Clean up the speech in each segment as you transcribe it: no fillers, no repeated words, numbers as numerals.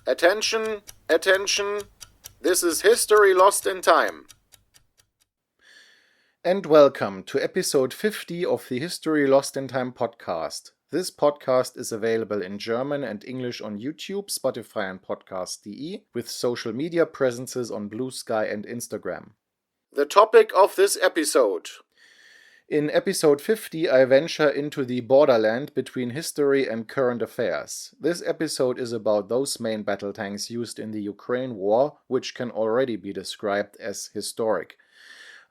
Attention, attention, this is History Lost in Time. And welcome to episode 50 of the History Lost in Time podcast. This podcast is available in German and English on YouTube, Spotify and Podcast.de, with social media presences on Blue Sky and Instagram. The topic of this episode. In episode 50, I venture into the borderland between history and current affairs. This episode is about those main battle tanks used in the Ukraine war, which can already be described as historic.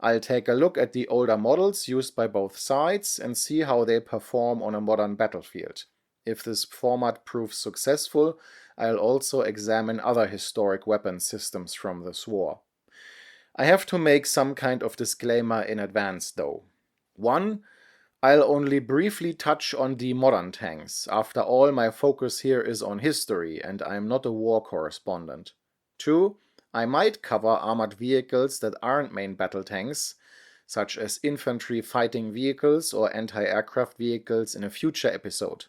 I'll take a look at the older models used by both sides and see how they perform on a modern battlefield. If this format proves successful, I'll also examine other historic weapon systems from this war. I have to make some kind of disclaimer in advance though. 1. I'll only briefly touch on the modern tanks. After all, my focus here is on history and I'm not a war correspondent. 2. I might cover armored vehicles that aren't main battle tanks, such as infantry fighting vehicles or anti-aircraft vehicles in a future episode.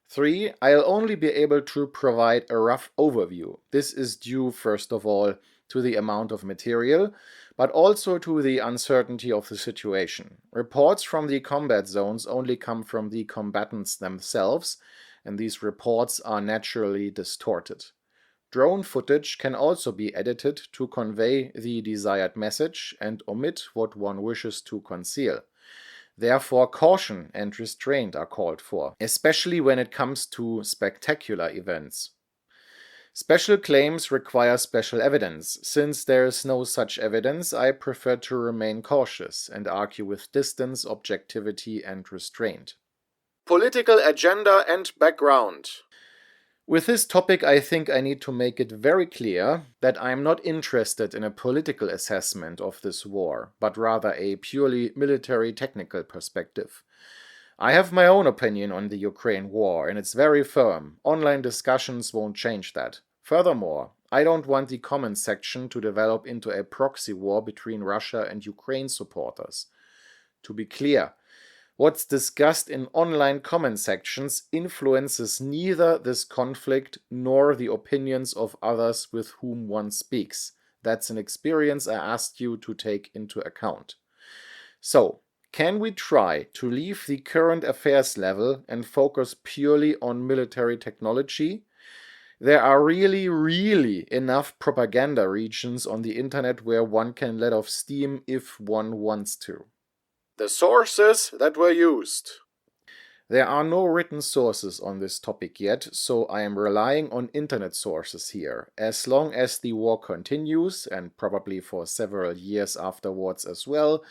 3. I'll only be able to provide a rough overview. This is due, first of all, to the amount of material, but also to the uncertainty of the situation. Reports from the combat zones only come from the combatants themselves, and these reports are naturally distorted. Drone footage can also be edited to convey the desired message and omit what one wishes to conceal. Therefore, caution and restraint are called for, especially when it comes to spectacular events. Special claims require special evidence. Since there is no such evidence, I prefer to remain cautious and argue with distance, objectivity, and restraint. Political agenda and background. With this topic, I think I need to make it very clear that I am not interested in a political assessment of this war, but rather a purely military technical perspective. I have my own opinion on the Ukraine war, and it's very firm. Online discussions won't change that. Furthermore, I don't want the comments section to develop into a proxy war between Russia and Ukraine supporters. To be clear, what's discussed in online comment sections influences neither this conflict nor the opinions of others with whom one speaks. That's an experience I asked you to take into account. So, can we try to leave the current affairs level and focus purely on military technology? There are really enough propaganda regions on the internet where one can let off steam if one wants to. The sources that were used. There are no written sources on this topic yet, so I am relying on internet sources here. As long as the war continues, and probably for several years afterwards as well,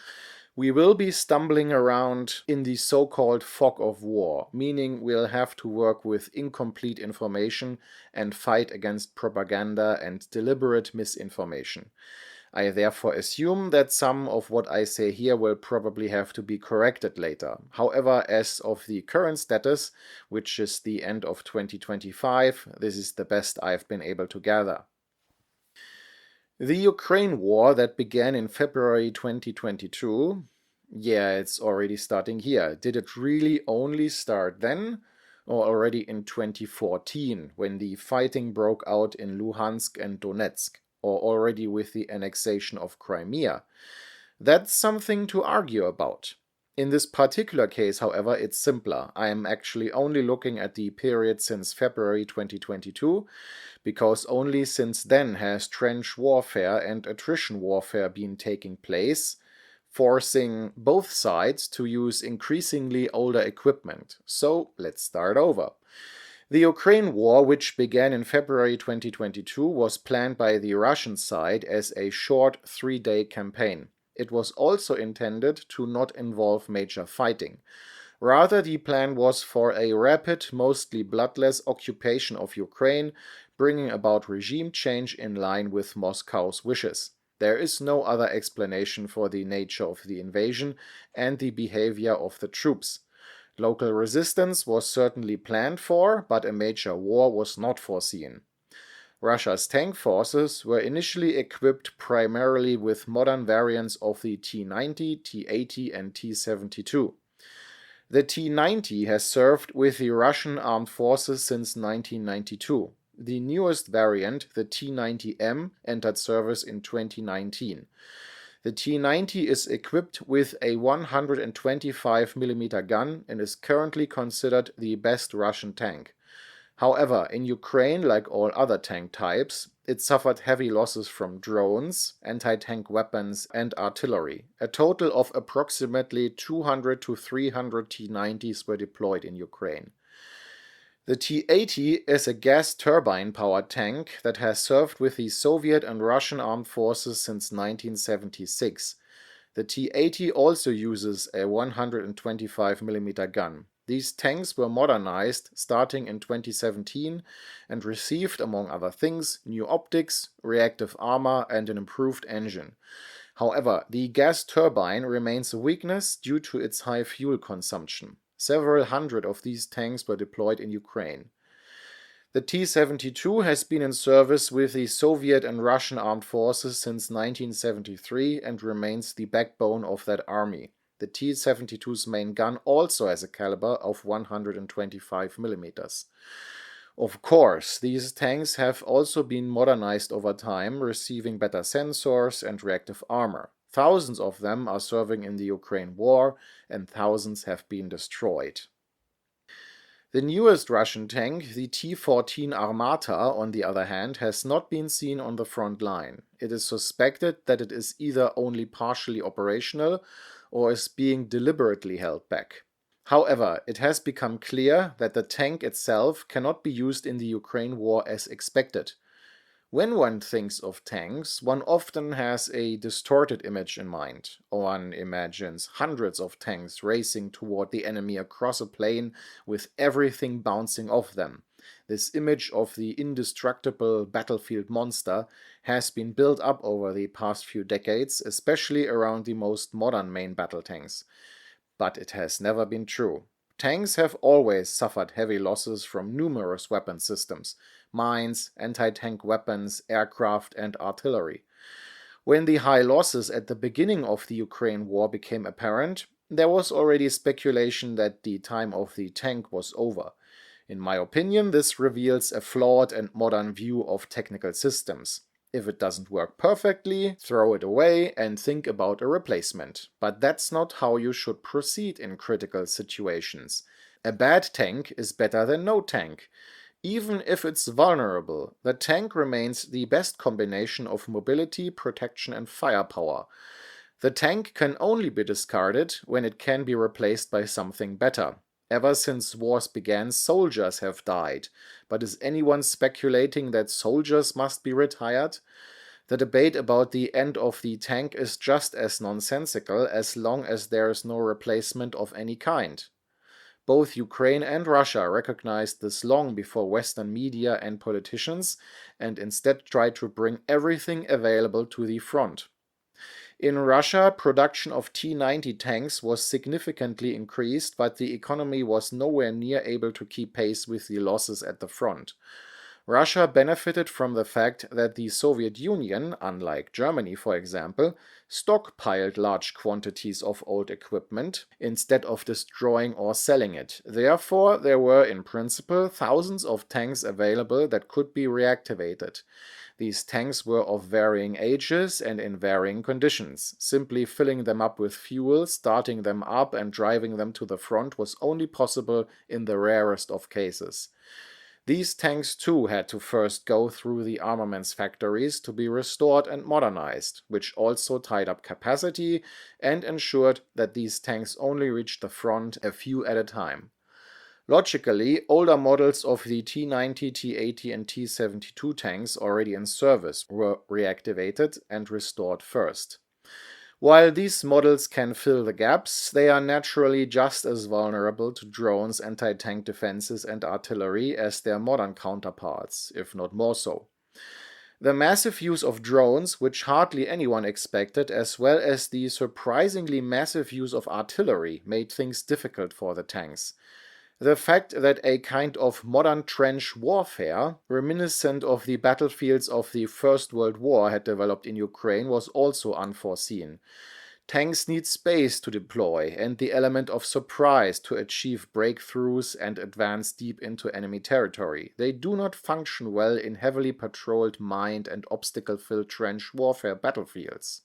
we will be stumbling around in the so-called fog of war, meaning we'll have to work with incomplete information and fight against propaganda and deliberate misinformation. I therefore assume that some of what I say here will probably have to be corrected later. However, as of the current status, which is the end of 2025, this is the best I've been able to gather. The Ukraine war that began in February 2022, yeah, it's already starting here. Did it really only start then? Or already in 2014, when the fighting broke out in Luhansk and Donetsk? Or already with the annexation of Crimea? That's something to argue about. In this particular case, however, it's simpler. I am actually only looking at the period since February 2022, because only since then has trench warfare and attrition warfare been taking place, forcing both sides to use increasingly older equipment. So let's start over. The Ukraine war, which began in February 2022, was planned by the Russian side as a short 3-day campaign. It was also intended to not involve major fighting. Rather, the plan was for a rapid, mostly bloodless occupation of Ukraine, bringing about regime change in line with Moscow's wishes. There is no other explanation for the nature of the invasion and the behavior of the troops. Local resistance was certainly planned for, but a major war was not foreseen. Russia's tank forces were initially equipped primarily with modern variants of the T-90, T-80 and T-72. The T-90 has served with the Russian armed forces since 1992. The newest variant, the T90M, entered service in 2019. The T90 is equipped with a 125mm gun and is currently considered the best Russian tank. However, in Ukraine, like all other tank types, it suffered heavy losses from drones, anti-tank weapons, and artillery. A total of approximately 200 to 300 T90s were deployed in Ukraine. The T-80 is a gas turbine-powered tank that has served with the Soviet and Russian armed forces since 1976. The T-80 also uses a 125mm gun. These tanks were modernized starting in 2017 and received, among other things, new optics, reactive armor, and an improved engine. However, the gas turbine remains a weakness due to its high fuel consumption. Several hundred of these tanks were deployed in Ukraine. The T-72 has been in service with the Soviet and Russian armed forces since 1973 and remains the backbone of that army. The T-72's main gun also has a caliber of 125mm. Of course, these tanks have also been modernized over time, receiving better sensors and reactive armor. Thousands of them are serving in the Ukraine war, and thousands have been destroyed. The newest Russian tank, the T-14 Armata, on the other hand, has not been seen on the front line. It is suspected that it is either only partially operational or is being deliberately held back. However, it has become clear that the tank itself cannot be used in the Ukraine war as expected. When one thinks of tanks, one often has a distorted image in mind. One imagines hundreds of tanks racing toward the enemy across a plain with everything bouncing off them. This image of the indestructible battlefield monster has been built up over the past few decades, especially around the most modern main battle tanks. But it has never been true. Tanks have always suffered heavy losses from numerous weapon systems: mines, anti-tank weapons, aircraft, and artillery. When the high losses at the beginning of the Ukraine war became apparent, there was already speculation that the time of the tank was over. In my opinion, this reveals a flawed and modern view of technical systems. If it doesn't work perfectly, throw it away and think about a replacement. But that's not how you should proceed in critical situations. A bad tank is better than no tank. Even if it's vulnerable, the tank remains the best combination of mobility, protection, and firepower. The tank can only be discarded when it can be replaced by something better. Ever since wars began, soldiers have died. But is anyone speculating that soldiers must be retired? The debate about the end of the tank is just as nonsensical as long as there is no replacement of any kind. Both Ukraine and Russia recognized this long before Western media and politicians, and instead tried to bring everything available to the front. In Russia, production of T-90 tanks was significantly increased, but the economy was nowhere near able to keep pace with the losses at the front. Russia benefited from the fact that the Soviet Union, unlike Germany for example, stockpiled large quantities of old equipment instead of destroying or selling it. Therefore, there were in principle thousands of tanks available that could be reactivated. These tanks were of varying ages and in varying conditions. Simply filling them up with fuel, starting them up and driving them to the front was only possible in the rarest of cases. These tanks too had to first go through the armaments factories to be restored and modernized, which also tied up capacity and ensured that these tanks only reached the front a few at a time. Logically, older models of the T-90, T-80 and T-72 tanks already in service were reactivated and restored first. While these models can fill the gaps, they are naturally just as vulnerable to drones, anti-tank defenses and artillery as their modern counterparts, if not more so. The massive use of drones, which hardly anyone expected, as well as the surprisingly massive use of artillery, made things difficult for the tanks. The fact that a kind of modern trench warfare, reminiscent of the battlefields of the First World War, had developed in Ukraine was also unforeseen. Tanks need space to deploy and the element of surprise to achieve breakthroughs and advance deep into enemy territory. They do not function well in heavily patrolled, mined and obstacle-filled trench warfare battlefields.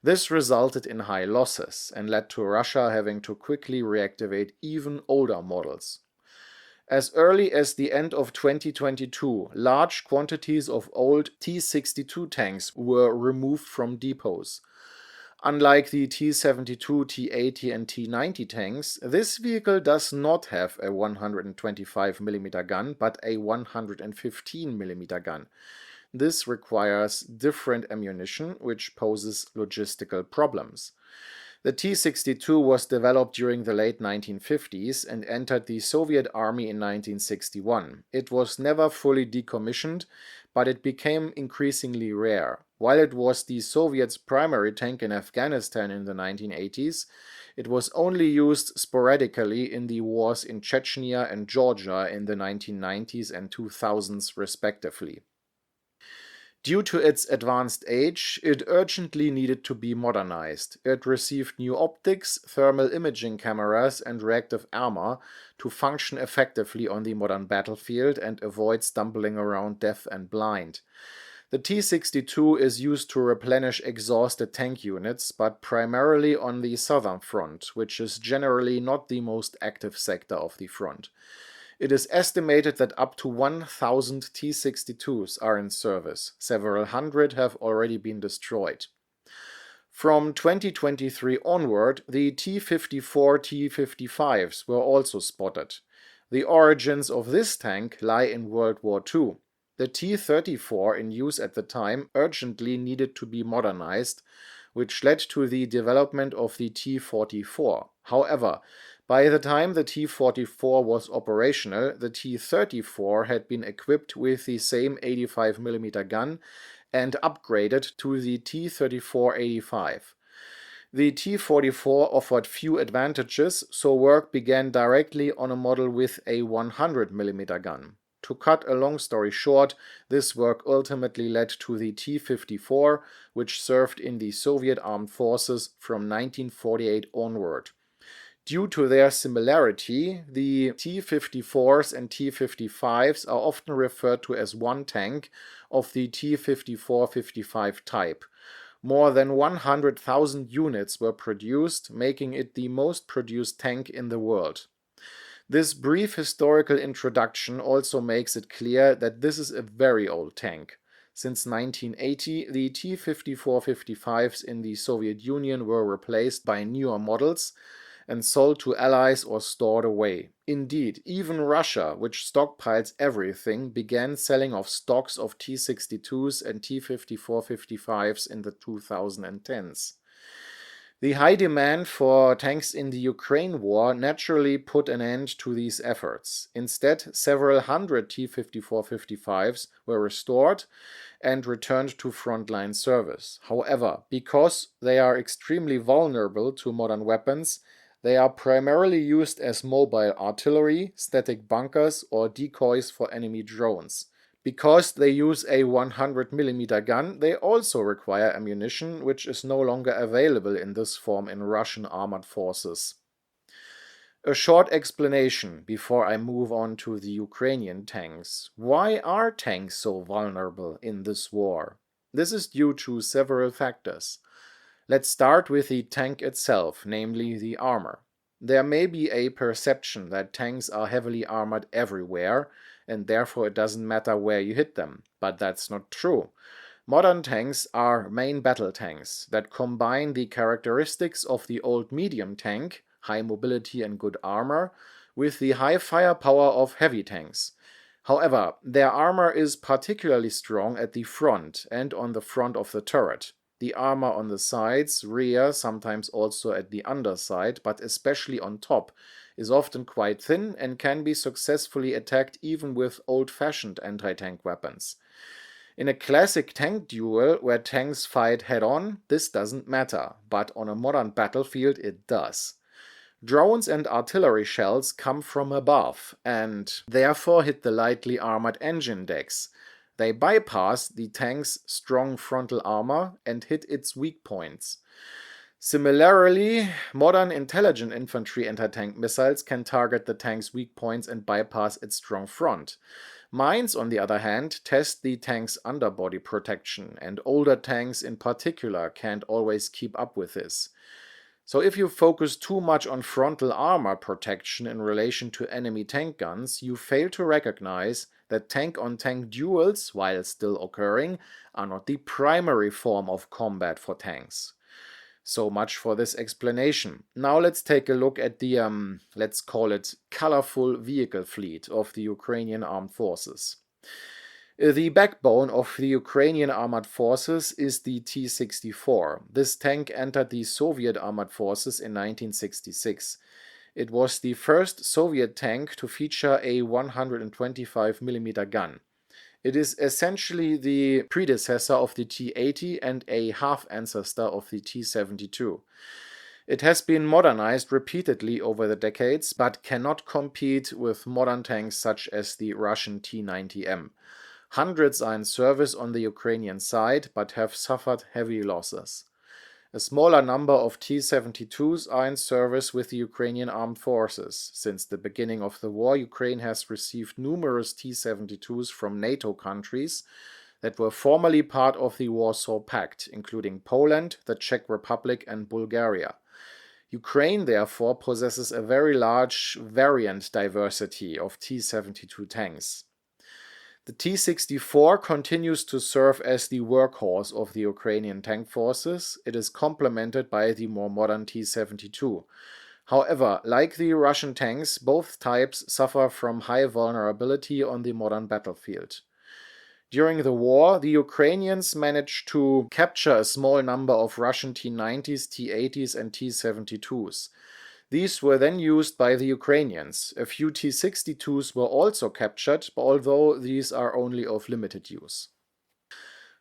This resulted in high losses and led to Russia having to quickly reactivate even older models. As early as the end of 2022, large quantities of old T-62 tanks were removed from depots. Unlike the T-72, T-80 and T-90 tanks, this vehicle does not have a 125mm gun but a 115mm gun. This requires different ammunition, which poses logistical problems. The T-62 was developed during the late 1950s and entered the Soviet Army in 1961. It was never fully decommissioned, but it became increasingly rare. While it was the Soviets' primary tank in Afghanistan in the 1980s, it was only used sporadically in the wars in Chechnya and Georgia in the 1990s and 2000s respectively. Due to its advanced age, it urgently needed to be modernized. It received new optics, thermal imaging cameras and reactive armor to function effectively on the modern battlefield and avoid stumbling around deaf and blind. The T-62 is used to replenish exhausted tank units, but primarily on the southern front, which is generally not the most active sector of the front. It is estimated that up to 1,000 T-62s are in service. Several hundred have already been destroyed. From 2023 onward, the T-54 T-55s were also spotted. The origins of this tank lie in World War II. The T-34 in use at the time urgently needed to be modernized, which led to the development of the T-44. However, by the time the T-44 was operational, the T-34 had been equipped with the same 85mm gun and upgraded to the T-34-85. The T-44 offered few advantages, so work began directly on a model with a 100mm gun. To cut a long story short, this work ultimately led to the T-54, which served in the Soviet armed forces from 1948 onward. Due to their similarity, the T-54s and T-55s are often referred to as one tank of the T-54-55 type. More than 100,000 units were produced, making it the most produced tank in the world. This brief historical introduction also makes it clear that this is a very old tank. Since 1980, the T-54-55s in the Soviet Union were replaced by newer models and sold to allies or stored away. Indeed, even Russia, which stockpiles everything, began selling off stocks of T-62s and T-54-55s in the 2010s. The high demand for tanks in the Ukraine war naturally put an end to these efforts. Instead, several hundred T-54-55s were restored and returned to frontline service. However, because they are extremely vulnerable to modern weapons, they are primarily used as mobile artillery, static bunkers, or decoys for enemy drones. Because they use a 100mm gun, they also require ammunition, which is no longer available in this form in Russian armored forces. A short explanation before I move on to the Ukrainian tanks. Why are tanks so vulnerable in this war? This is due to several factors. Let's start with the tank itself, namely the armor. There may be a perception that tanks are heavily armored everywhere, and therefore it doesn't matter where you hit them, but that's not true. Modern tanks are main battle tanks that combine the characteristics of the old medium tank, high mobility and good armor, with the high firepower of heavy tanks. However, their armor is particularly strong at the front and on the front of the turret. The armor on the sides, rear, sometimes also at the underside, but especially on top, is often quite thin and can be successfully attacked even with old-fashioned anti-tank weapons. In a classic tank duel where tanks fight head-on, this doesn't matter, but on a modern battlefield it does. Drones and artillery shells come from above and therefore hit the lightly armored engine decks. They bypass the tank's strong frontal armor and hit its weak points. Similarly, modern intelligent infantry anti-tank missiles can target the tank's weak points and bypass its strong front. Mines, on the other hand, test the tank's underbody protection, and older tanks in particular can't always keep up with this. So if you focus too much on frontal armor protection in relation to enemy tank guns, you fail to recognize that tank-on-tank duels, while still occurring, are not the primary form of combat for tanks. So much for this explanation. Now let's take a look at the, let's call it, colorful vehicle fleet of the Ukrainian armed forces. The backbone of the Ukrainian armored forces is the T-64. This tank entered the Soviet armored forces in 1966. It was the first Soviet tank to feature a 125mm gun. It is essentially the predecessor of the T-80 and a half-ancestor of the T-72. It has been modernized repeatedly over the decades, but cannot compete with modern tanks such as the Russian T-90M. Hundreds are in service on the Ukrainian side, but have suffered heavy losses. A smaller number of T-72s are in service with the Ukrainian armed forces. Since the beginning of the war, Ukraine has received numerous T-72s from NATO countries that were formerly part of the Warsaw Pact, including Poland, the Czech Republic, and Bulgaria. Ukraine, therefore, possesses a very large variant diversity of T-72 tanks. The T-64 continues to serve as the workhorse of the Ukrainian tank forces. It is complemented by the more modern T-72. However, like the Russian tanks, both types suffer from high vulnerability on the modern battlefield. During the war, the Ukrainians managed to capture a small number of Russian T-90s, T-80s, and T-72s. These were then used by the Ukrainians. A few T-62s were also captured, although these are only of limited use.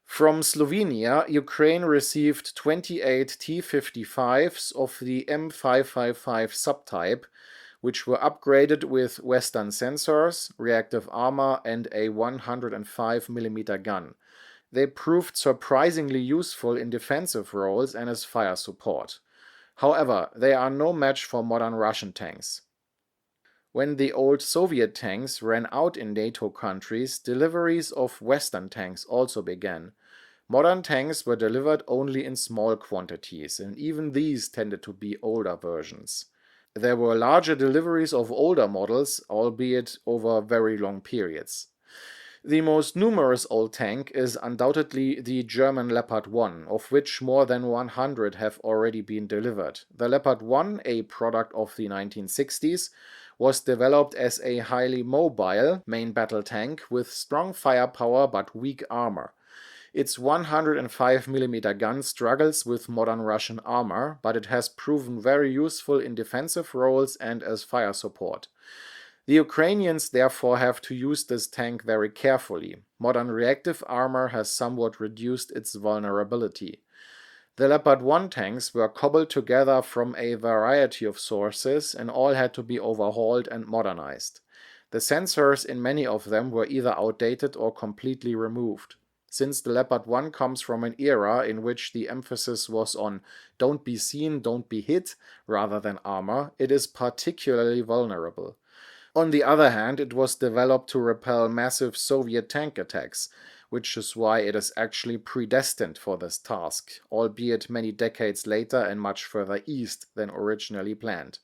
From Slovenia, Ukraine received 28 T-55s of the M555 subtype, which were upgraded with Western sensors, reactive armor, and a 105mm gun. They proved surprisingly useful in defensive roles and as fire support. However, they are no match for modern Russian tanks. When the old Soviet tanks ran out in NATO countries, deliveries of Western tanks also began. Modern tanks were delivered only in small quantities, and even these tended to be older versions. There were larger deliveries of older models, albeit over very long periods. The most numerous old tank is undoubtedly the German Leopard 1, of which more than 100 have already been delivered. The Leopard 1, a product of the 1960s, was developed as a highly mobile main battle tank with strong firepower but weak armor. Its 105mm gun struggles with modern Russian armor, but it has proven very useful in defensive roles and as fire support. The Ukrainians therefore have to use this tank very carefully. Modern reactive armor has somewhat reduced its vulnerability. The Leopard 1 tanks were cobbled together from a variety of sources and all had to be overhauled and modernized. The sensors in many of them were either outdated or completely removed. Since the Leopard 1 comes from an era in which the emphasis was on don't be seen, don't be hit, rather than armor, it is particularly vulnerable. On the other hand, it was developed to repel massive Soviet tank attacks, which is why it is actually predestined for this task, albeit many decades later and much further east than originally planned.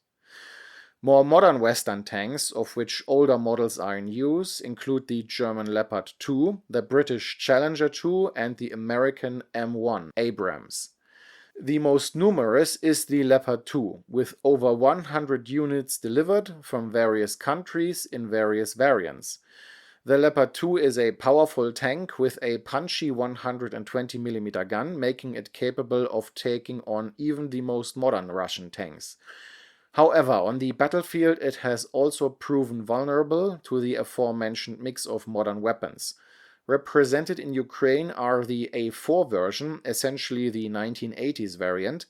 More modern Western tanks, of which older models are in use, include the German Leopard 2, the British Challenger 2, and the American M1 Abrams. The most numerous is the Leopard 2, with over 100 units delivered from various countries in various variants. The Leopard 2 is a powerful tank with a punchy 120mm gun, making it capable of taking on even the most modern Russian tanks. However, on the battlefield it has also proven vulnerable to the aforementioned mix of modern weapons. Represented in Ukraine are the A4 version, essentially the 1980s variant,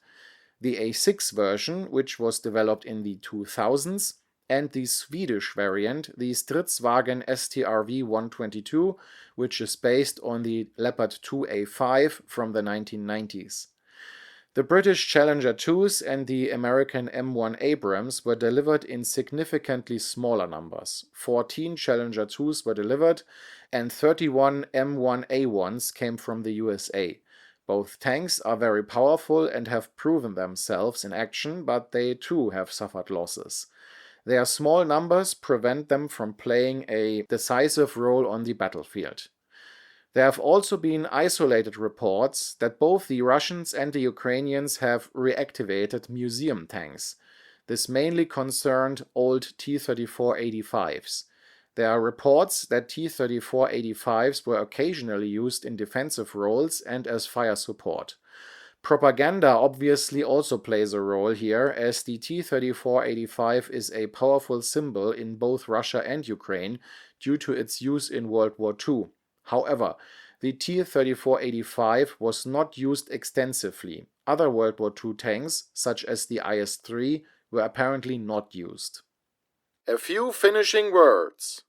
the A6 version, which was developed in the 2000s, and the Swedish variant, the Stridsvagn STRV-122, which is based on the Leopard 2 A5 from the 1990s. The British Challenger 2s and the American M1 Abrams were delivered in significantly smaller numbers. 14 Challenger 2s were delivered and 31 M1 A1s came from the USA. Both tanks are very powerful and have proven themselves in action, but they too have suffered losses. Their small numbers prevent them from playing a decisive role on the battlefield. There have also been isolated reports that both the Russians and the Ukrainians have reactivated museum tanks. This mainly concerned old T-34-85s. There are reports that T-34-85s were occasionally used in defensive roles and as fire support. Propaganda obviously also plays a role here, as the T-34-85 is a powerful symbol in both Russia and Ukraine due to its use in World War II. However, the T-34-85 was not used extensively. Other World War II tanks, such as the IS-3, were apparently not used. A few finishing words.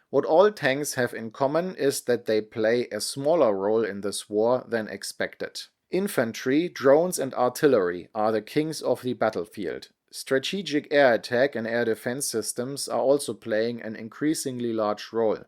What all tanks have in common is that they play a smaller role in this war than expected. Infantry, drones and artillery are the kings of the battlefield. Strategic air attack and air defense systems are also playing an increasingly large role.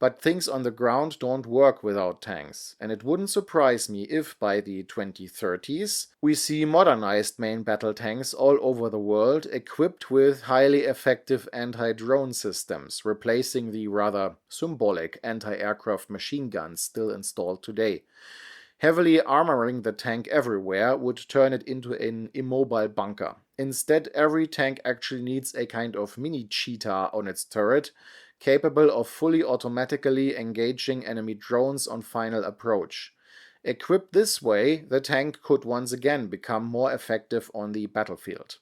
But things on the ground don't work without tanks, and it wouldn't surprise me if by the 2030s we see modernized main battle tanks all over the world equipped with highly effective anti-drone systems, replacing the rather symbolic anti-aircraft machine guns still installed today. Heavily armoring the tank everywhere would turn it into an immobile bunker. Instead, every tank actually needs a kind of mini cheetah on its turret, capable of fully automatically engaging enemy drones on final approach. Equipped this way, the tank could once again become more effective on the battlefield.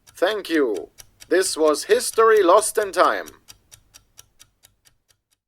Thank you. This was History Lost in Time.